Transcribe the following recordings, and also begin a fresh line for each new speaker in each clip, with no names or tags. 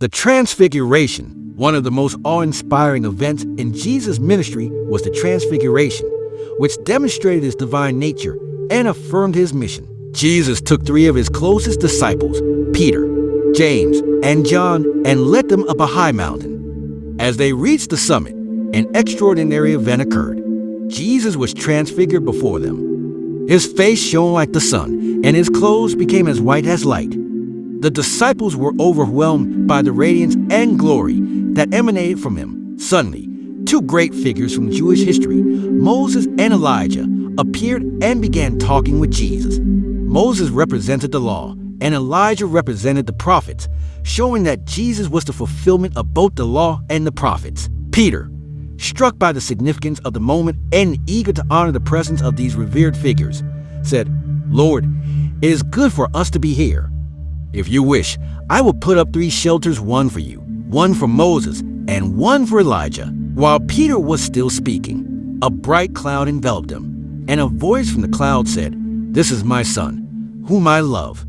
The Transfiguration, one of the most awe-inspiring events in Jesus' ministry, was the Transfiguration, which demonstrated his divine nature and affirmed his mission. Jesus took 3 of his closest disciples, Peter, James, and John, and led them up a high mountain. As they reached the summit, an extraordinary event occurred. Jesus was transfigured before them. His face shone like the sun, and his clothes became as white as light. The disciples were overwhelmed by the radiance and glory that emanated from him. Suddenly, 2 great figures from Jewish history, Moses and Elijah, appeared and began talking with Jesus. Moses represented the law, and Elijah represented the prophets, showing that Jesus was the fulfillment of both the law and the prophets. Peter, struck by the significance of the moment and eager to honor the presence of these revered figures, said, "Lord, it is good for us to be here. If you wish, I will put up 3 shelters, one for you, one for Moses, and one for Elijah." While Peter was still speaking, a bright cloud enveloped him, and a voice from the cloud said, "This is my son, whom I love.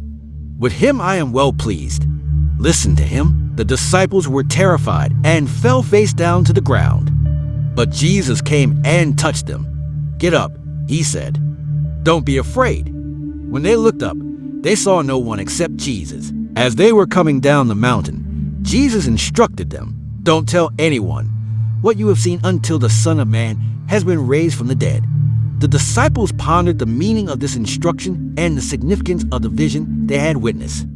With him I am well pleased. Listen to him." The disciples were terrified and fell face down to the ground. But Jesus came and touched them. "Get up," he said. "Don't be afraid." When they looked up, they saw no one except Jesus. As they were coming down the mountain, Jesus instructed them, "Don't tell anyone what you have seen until the Son of Man has been raised from the dead." The disciples pondered the meaning of this instruction and the significance of the vision they had witnessed.